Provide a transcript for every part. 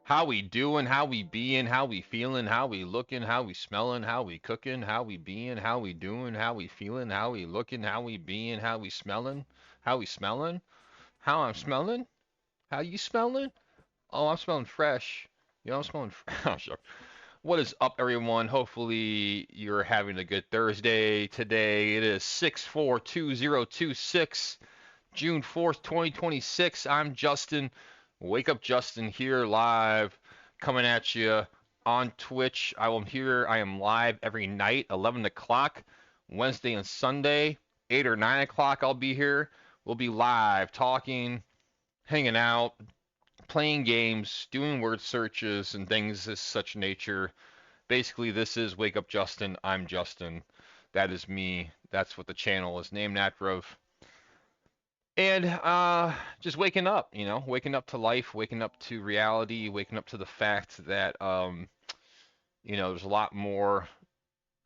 How we doing? How we being? How we feeling? How we looking? How we smelling? How we cooking? How we being? How we doing? How we feeling? How we looking? How we being? How we smelling? How we smelling? How I'm smelling? How you smelling? Oh, I'm smelling fresh. You know, I'm smelling. Oh, sure. What is up, everyone? Hopefully you're having a good Thursday today. It is 6/4/2026, June 4th, 2026. I'm Justin. Wake Up Justin here live, coming at you on Twitch. I am live every night, 11 o'clock, Wednesday and Sunday, 8 or 9 o'clock. I'll be here. We'll be live talking, hanging out, playing games, doing word searches, and things of such nature. Basically, this is Wake Up Justin. I'm Justin. That is me. That's what the channel is named after of. And just waking up, waking up to life, waking up to reality, waking up to the fact that there's a lot more.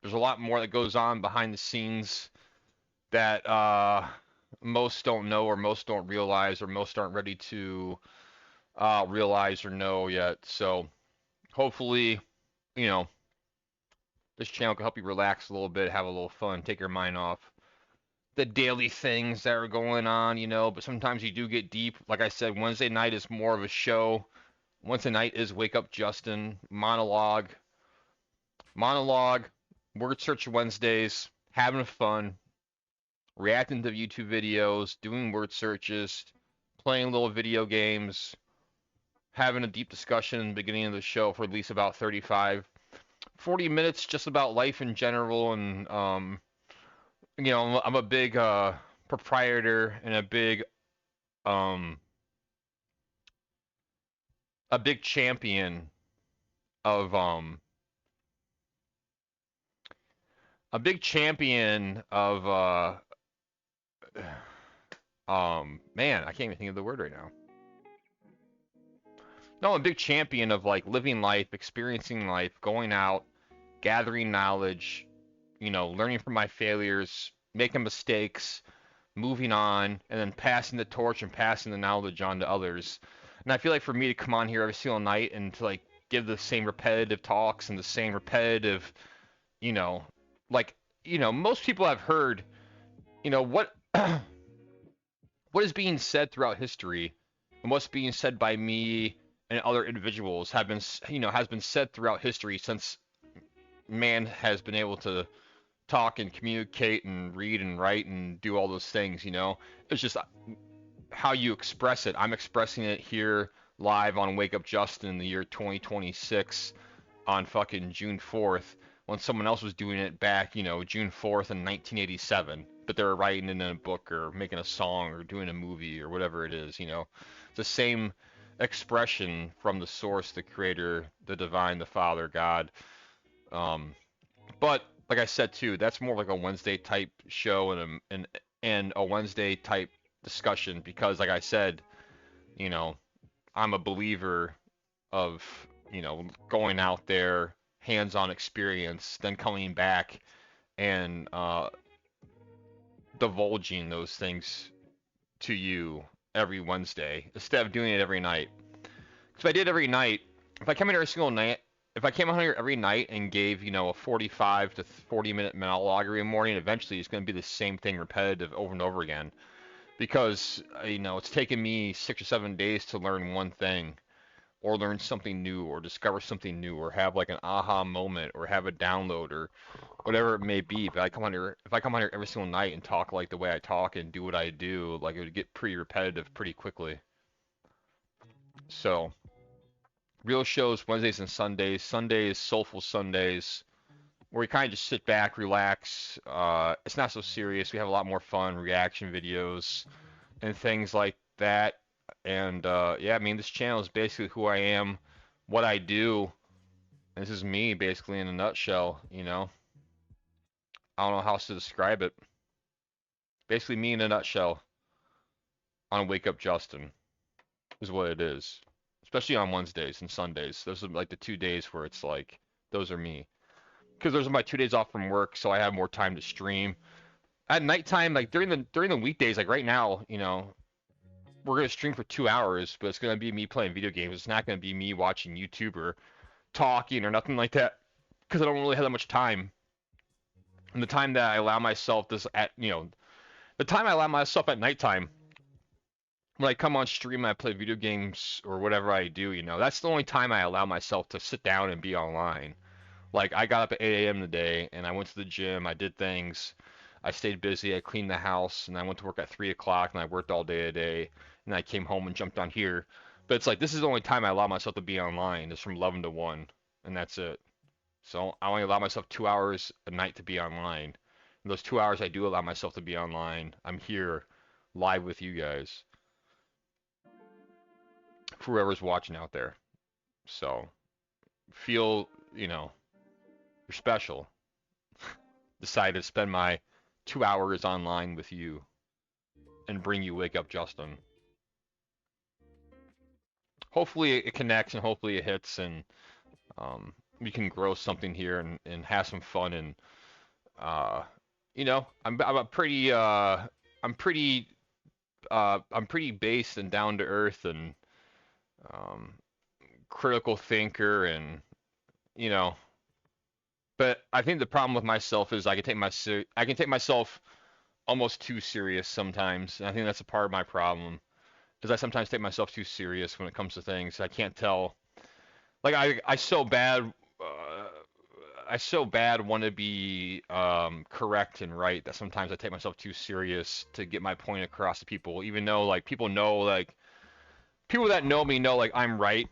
There's a lot more that goes on behind the scenes that most don't know, or most don't realize, or most aren't ready to realize or know yet. So hopefully, you know, this channel can help you relax a little bit, have a little fun, take your mind off the daily things that are going on, but sometimes you do get deep. Like I said, Wednesday night is more of a show. Wednesday night is Wake Up Justin, monologue, word search Wednesdays, having fun, reacting to YouTube videos, doing word searches, playing little video games, having a deep discussion in the beginning of the show for at least about 35, 40 minutes just about life in general. And I'm a big proprietor and um a big champion of man, I can't even think of the word right now. No, I'm a big champion of like living life, experiencing life, going out, gathering knowledge, learning from my failures, making mistakes, moving on, and then passing the torch and passing the knowledge on to others. And I feel like for me to come on here every single night and to like give the same repetitive talks and the same repetitive, you know, like, most people have heard, what what is being said throughout history and what's being said by me and other individuals has been said throughout history since man has been able to talk and communicate and read and write and do all those things. It's just how you express it. I'm expressing it here live on Wake Up Justin in the year 2026 on fucking June 4th, when someone else was doing it back, June 4th in 1987, but they were writing it in a book or making a song or doing a movie or whatever it is. It's the same expression from the source, the creator, the divine, the Father, God. But like I said too, that's more like a Wednesday type show and a Wednesday type discussion, because like I said, you know, I'm a believer of, going out there, hands-on experience, then coming back and divulging those things to you every Wednesday instead of doing it every night. If I did every night, if I come in every single night, if I came out here every night and gave, a 45 to 40-minute monologue every morning, eventually it's going to be the same thing repetitive over and over again. Because, it's taken me 6 or 7 days to learn one thing, or learn something new, or discover something new, or have like an aha moment, or have a download, or whatever it may be. But if I come on here every single night and talk like the way I talk and do what I do, like it would get pretty repetitive pretty quickly. So, real shows Wednesdays and Sundays. Sundays, soulful Sundays, where we kind of just sit back, relax. It's not so serious. We have a lot more fun, reaction videos, and things like that. And yeah, I mean, this channel is basically who I am, what I do. This is me, basically, in a nutshell. I don't know how else to describe it. Basically, me in a nutshell on Wake Up Justin is what it is. Especially on Wednesdays and Sundays. Those are like the 2 days where it's like, those are me. Because those are my 2 days off from work, so I have more time to stream. At nighttime, like during the weekdays, like right now, we're gonna stream for 2 hours, but it's gonna be me playing video games. It's not gonna be me watching YouTube or talking or nothing like that, because I don't really have that much time. And the time that I allow myself this at, the time I allow myself at nighttime when I come on stream and I play video games or whatever I do, that's the only time I allow myself to sit down and be online. Like I got up at 8 a.m. today and I went to the gym, I did things, I stayed busy, I cleaned the house, and I went to work at 3 o'clock and I worked all day today, and I came home and jumped on here. But it's like this is the only time I allow myself to be online is from 11 to 1, and that's it. So I only allow myself 2 hours a night to be online. And those 2 hours I do allow myself to be online, I'm here live with you guys, for whoever's watching out there. So feel, you're special. Decided to spend my 2 hours online with you and bring you Wake Up Justin. Hopefully it connects and hopefully it hits, and we can grow something here and have some fun, and I'm a pretty I'm pretty based and down to earth, and um, critical thinker, and you know but I think the problem with myself is I can take myself almost too serious sometimes, and I think that's a part of my problem. Is I sometimes take myself too serious when it comes to things. I can't tell. Like I so bad want to be correct and right that sometimes I take myself too serious to get my point across to people, even though like people that know me know like I'm right,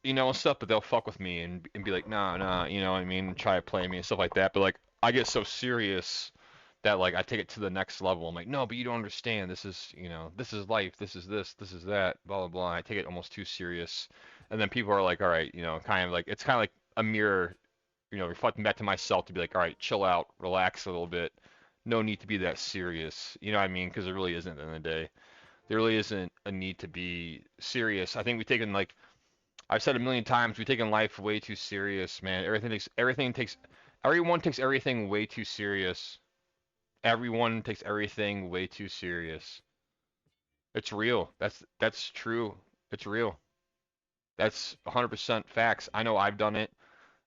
and stuff, but they'll fuck with me and be like, nah, nah, you know what I mean, try to play me and stuff like that. But like I get so serious that like I take it to the next level. I'm like, no, but you don't understand. This is life. This is that. Blah blah blah. I take it almost too serious, and then people are like, all right, kind of like it's kind of like a mirror, reflecting back to myself to be like, all right, chill out, relax a little bit. No need to be that serious. You know what I mean? Because there really isn't at the end of the day. There really isn't a need to be serious. I think we've taken like I've said a million times, we've taken life way too serious, man. Everyone takes everything way too serious. Everyone takes everything way too serious. It's real. That's true. It's real. That's 100% facts. I know I've done it.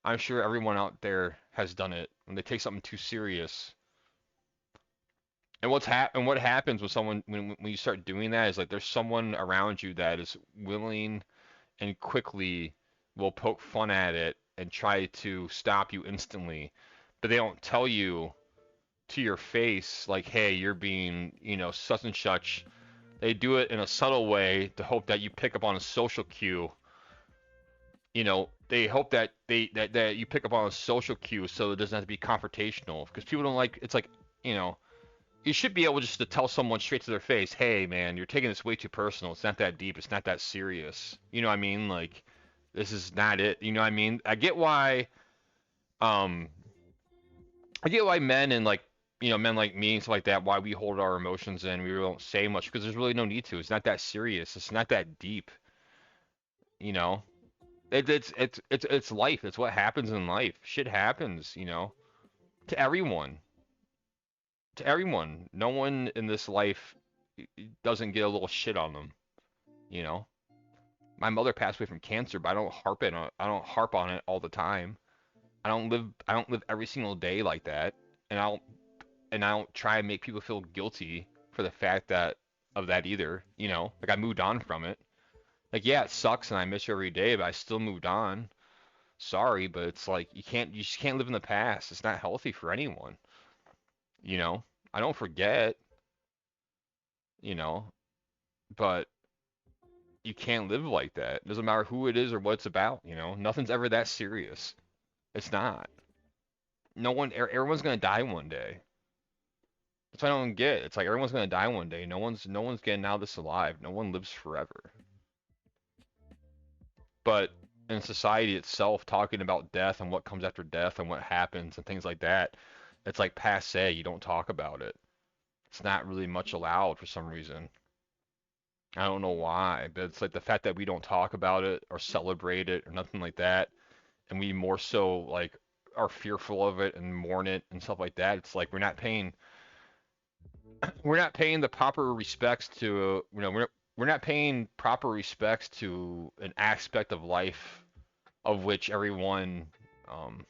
I'm sure everyone out there has done it when they take something too serious. And what happens with someone when you start doing that is like there's someone around you that is willing and quickly will poke fun at it and try to stop you instantly. But they don't tell you to your face, like, hey, you're being, such and such. They do it in a subtle way to hope that you pick up on a social cue. They hope that that you pick up on a social cue so it doesn't have to be confrontational. Because people don't like, it's like, you should be able just to tell someone straight to their face, hey, man, you're taking this way too personal. It's not that deep. It's not that serious. You know what I mean? Like, this is not it. You know what I mean? Um, I get why men and like, men like me and stuff like that, why we hold our emotions in. We really don't say much because there's really no need to. It's not that serious. It's not that deep. You know, it's life. It's what happens in life. Shit happens. To everyone. To everyone. No one in this life doesn't get a little shit on them. You know, my mother passed away from cancer, but I don't harp on it all the time. I don't live every single day like that, and I don't try and make people feel guilty for the fact that of that either. Like I moved on from it. Like yeah, it sucks and I miss you every day, but I still moved on. Sorry, but it's like you just can't live in the past. It's not healthy for anyone. You know, I don't forget. You know, but you can't live like that. It doesn't matter who it is or what it's about. Nothing's ever that serious. It's not. No one, everyone's gonna die one day. That's what I don't get. It's like everyone's gonna die one day. No one's getting out of this alive. No one lives forever. But in society itself, talking about death and what comes after death and what happens and things like that, it's like passe. You don't talk about it. It's not really much allowed for some reason. I don't know why, but it's like the fact that we don't talk about it or celebrate it or nothing like that, and we more so like are fearful of it and mourn it and stuff like that. It's like we're not paying the proper respects to we're not paying proper respects to an aspect of life of which everyone um,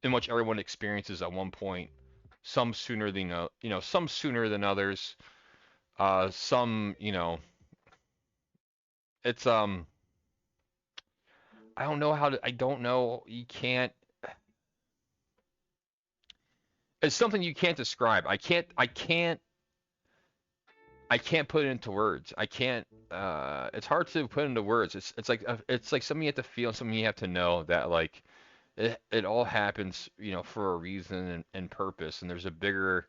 in which everyone experiences at one point, some sooner than some sooner than others. Some, it's I don't know how to. I don't know. You can't. It's something you can't describe. I can't put it into words. I can't. It's hard to put into words. It's like something you have to feel, something you have to know that like it all happens, for a reason and purpose. And there's a bigger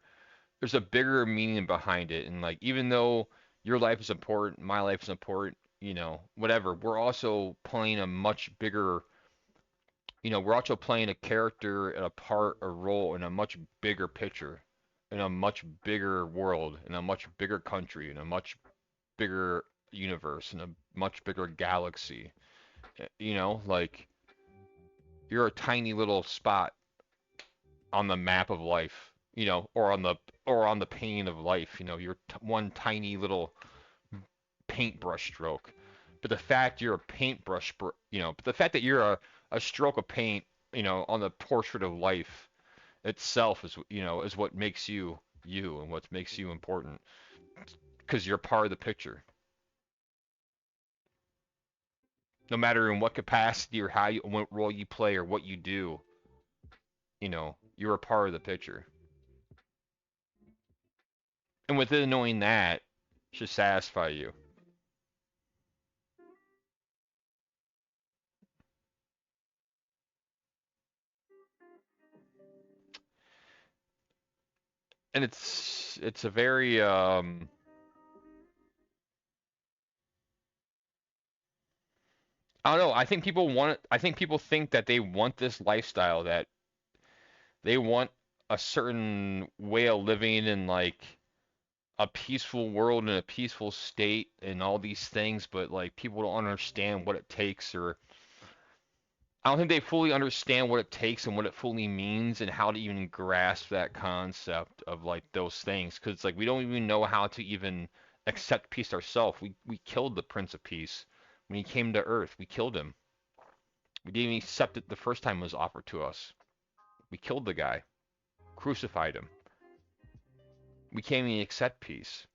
meaning behind it. And like even though your life is important, my life is important, whatever. We're also playing a much bigger, we're also playing a character and a part, a role in a much bigger picture, in a much bigger world, in a much bigger country, in a much bigger universe, in a much bigger galaxy. Like you're a tiny little spot on the map of life, or on the pane of life. You're one tiny little paintbrush stroke. But the fact you're a but the fact that you're a stroke of paint, on the portrait of life itself is what makes you you and what makes you important because you're part of the picture. No matter in what capacity or what role you play or what you do, you're a part of the picture. And within knowing that should satisfy you. And it's a very I don't know. I think people think that they want this lifestyle, that they want a certain way of living in like a peaceful world and a peaceful state and all these things, but like people don't understand what it takes, or I don't think they fully understand what it takes and what it fully means and how to even grasp that concept of like those things. Because like we don't even know how to even accept peace ourselves. We killed the Prince of Peace when he came to Earth. We killed him. We didn't even accept it the first time it was offered to us. We killed the guy, crucified him. We can't even accept peace.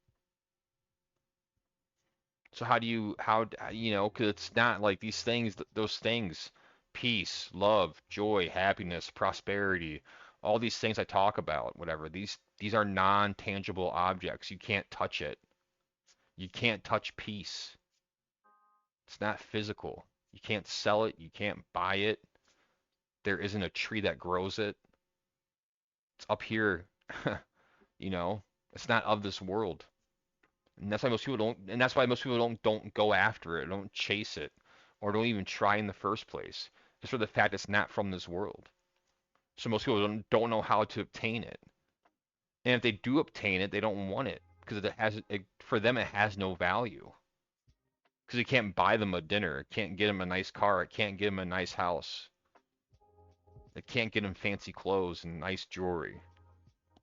So how do you because it's not like these things, those things, peace, love, joy, happiness, prosperity, all these things I talk about, whatever. These are non-tangible objects. You can't touch it. You can't touch peace. It's not physical. You can't sell it. You can't buy it. There isn't a tree that grows it. It's up here. you know, it's not of this world. And that's why most people don't go after it, don't chase it, or don't even try in the first place. Just for the fact it's not from this world. So most people don't know how to obtain it. And if they do obtain it, they don't want it because for them it has no value. Because it can't buy them a dinner, it can't get them a nice car, it can't get them a nice house, it can't get them fancy clothes and nice jewelry.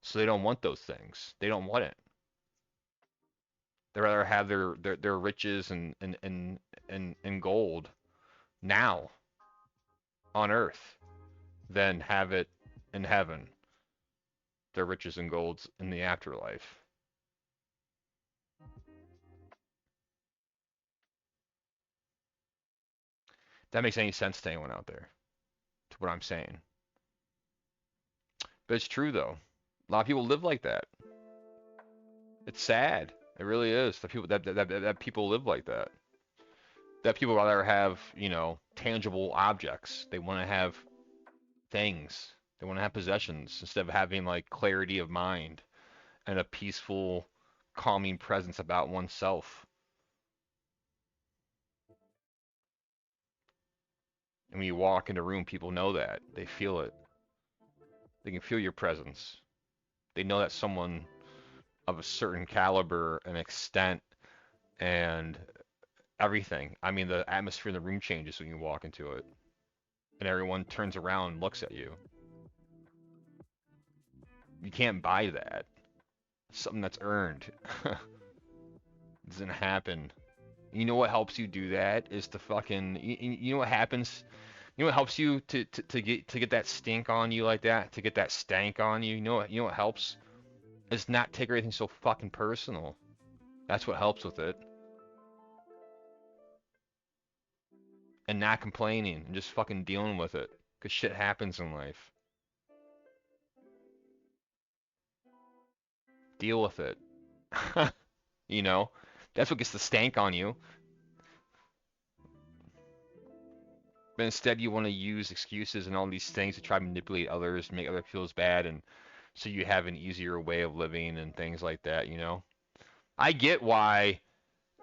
So they don't want those things. They don't want it. They rather have their riches and gold now on earth than have it in heaven, their riches and golds in the afterlife. If that makes any sense to anyone out there, to what I'm saying. But it's true though. A lot of people live like that. It's sad. It really is. That people live like that. That people rather have, tangible objects. They want to have things. They want to have possessions instead of having like clarity of mind and a peaceful, calming presence about oneself. And when you walk in a room, people know that. They feel it. They can feel your presence. They know that someone of a certain caliber and extent and everything. I mean, the atmosphere in the room changes when you walk into it, and everyone turns around and looks at you. You can't buy that. It's something that's earned. It doesn't happen. You know what helps you do that is to fucking you know what happens? You know what helps you to get that stink on you like that, to get that stank on you? You know what helps? Is not take everything so fucking personal. That's what helps with it. And not complaining and just fucking dealing with it. Cause shit happens in life. Deal with it. You know? That's what gets the stank on you. But instead you want to use excuses and all these things to try to manipulate others, make others feel bad, and so you have an easier way of living and things like that, you know? I get why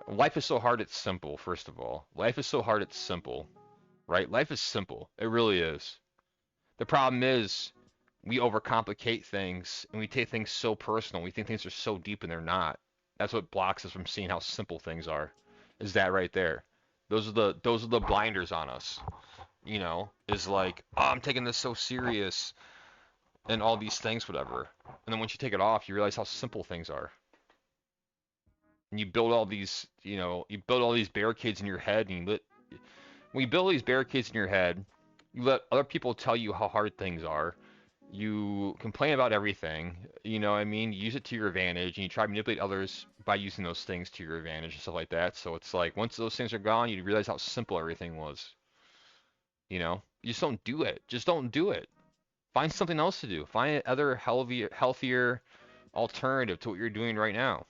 life is so hard it's simple, first of all. Life is so hard it's simple, right? Life is simple. It really is. The problem is we overcomplicate things and we take things so personal. We think things are so deep and they're not. That's what blocks us from seeing how simple things are. Is that right there? Those are the blinders on us. You know, is like, oh, I'm taking this so serious and all these things, whatever. And then once you take it off, you realize how simple things are. And you build all these, you build all these barricades in your head, and when you build these barricades in your head, you let other people tell you how hard things are. You complain about everything, you know what I mean? You use it to your advantage, and you try to manipulate others by using those things to your advantage and stuff like that. So it's like, once those things are gone, you realize how simple everything was. You know, you just don't do it. Just don't do it. Find something else to do. Find other healthier alternative to what you're doing right now.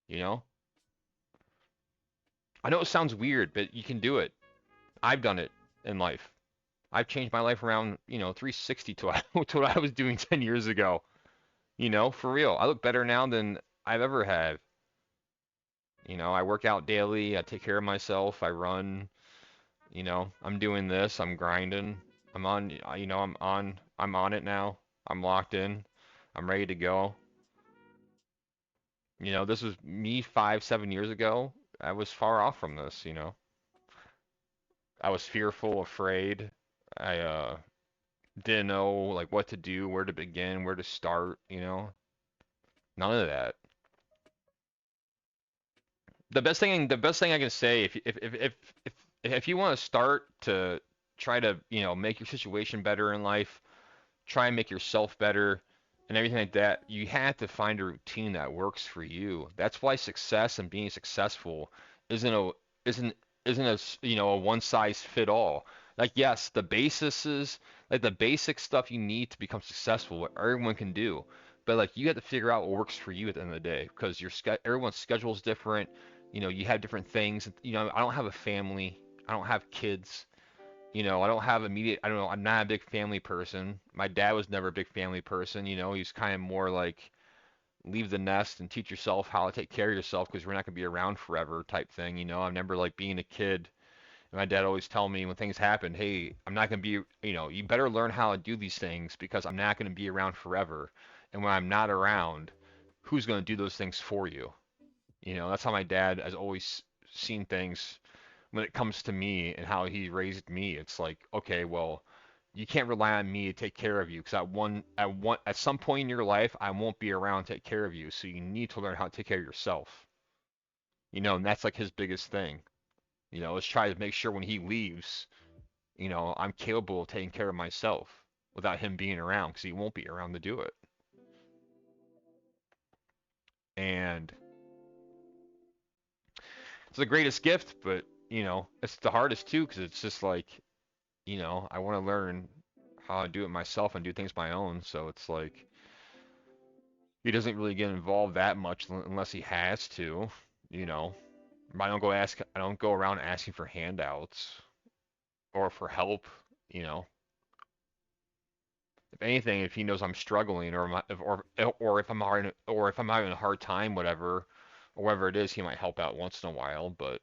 You know, I know it sounds weird, but you can do it. I've done it in life. I've changed my life around, 360 to to what I was doing 10 years ago. You know, for real. I look better now than I've ever had. You know, I work out daily. I take care of myself. I run. You know, I'm doing this. I'm grinding. I'm on. I'm on it now. I'm locked in. I'm ready to go. You know, this was me 5, 7 years ago. I was far off from this, you know. I was fearful, afraid. I didn't know like what to do, where to begin, where to start, you know. None of that. The best thing I can say if you want to start to try to, make your situation better in life, try and make yourself better and everything like that, you have to find a routine that works for you. That's why success and being successful isn't a isn't isn't a one size fit all. Like yes, the basis is like the basic stuff you need to become successful, what everyone can do. But like you have to figure out what works for you at the end of the day because everyone's schedule is different. You know, you have different things. You know, I don't have a family. I don't have kids. You know, I don't have immediate, I don't know, I'm not a big family person. My dad was never a big family person, you know, he's kind of more like leave the nest and teach yourself how to take care of yourself because we're not going to be around forever type thing, you know. I remember like being a kid and my dad always tell me when things happen, hey, I'm not going to be, you better learn how to do these things because I'm not going to be around forever. And when I'm not around, who's going to do those things for you? You know, that's how my dad has always seen things when it comes to me and how he raised me. It's like, okay, well, you can't rely on me to take care of you because at some point in your life, I won't be around to take care of you. So you need to learn how to take care of yourself. You know, and that's like his biggest thing. You know, let's try to make sure when he leaves, I'm capable of taking care of myself without him being around because he won't be around to do it. And it's the greatest gift, but it's the hardest too because it's just like, I want to learn how to do it myself and do things my own. So it's like he doesn't really get involved that much unless he has to, you know. I don't go around asking for handouts or for help, you know. If anything, if he knows I'm struggling or if I'm having a hard time, whatever, or whatever it is, he might help out once in a while, but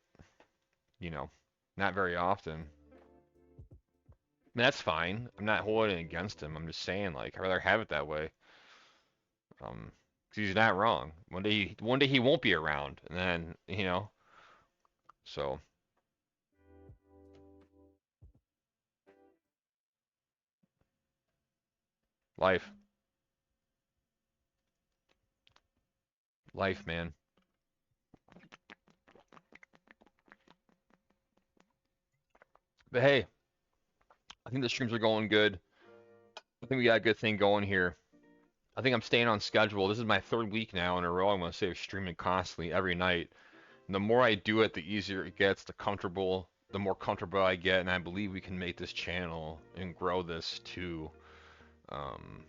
you know, not very often. And that's fine. I'm not holding it against him. I'm just saying, like, I'd rather have it that way. 'Cause he's not wrong. One day he won't be around, and then so life, life, man. But hey, I think the streams are going good. I think we got a good thing going here. I think I'm staying on schedule. This is my third week now in a row. I'm going to say streaming constantly every night. And the more I do it, the easier it gets, the more comfortable I get, and I believe we can make this channel and grow this to um,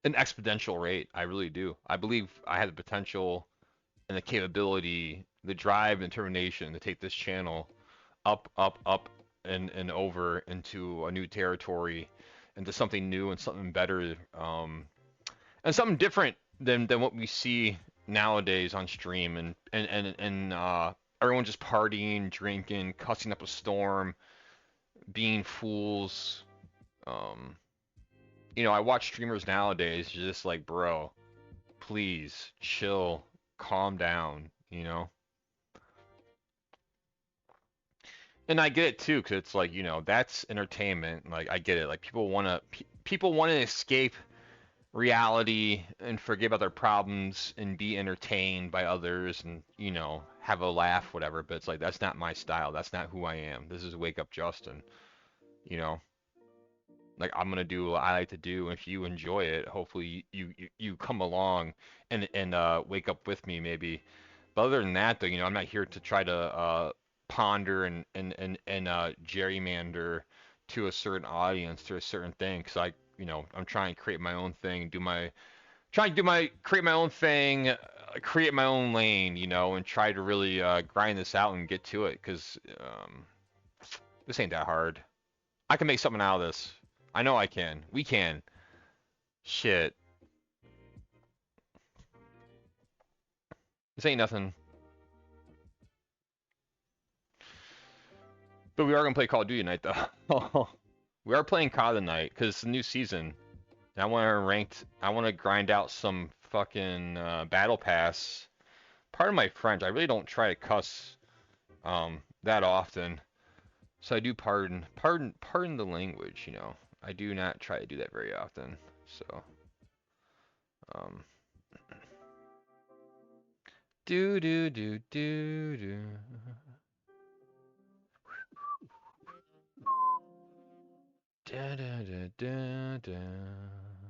an exponential rate. I really do. I believe I have the potential and the capability, the drive and determination to take this channel up, up, up, and over into a new territory, into something new and something better, and something different than what we see nowadays on stream, and everyone just partying, drinking, cussing up a storm, being fools. Um, I watch streamers nowadays just like, bro, please chill, calm down. And I get it too, because it's like, that's entertainment. Like, I get it. Like, people want to escape reality and forget about their problems and be entertained by others and, have a laugh, whatever. But it's like, that's not my style. That's not who I am. This is Wake Up Justin, you know? Like, I'm gonna do what I like to do. And if you enjoy it, hopefully you come along and wake up with me maybe. But other than that, though, I'm not here to try to ponder and gerrymander to a certain audience, to a certain thing, because I'm trying to create my own thing, create my own thing, create my own lane, and try to really grind this out and get to it, because this ain't that hard. I can make something out of this. I know I can. We can. Shit. This ain't nothing. But we are gonna play Call of Duty tonight, though. We are playing COD tonight because it's a new season. And I want to grind out some fucking battle pass. Pardon my French. I really don't try to cuss that often. So I do pardon the language. I do not try to do that very often. So um do do do do do. Da da da da da.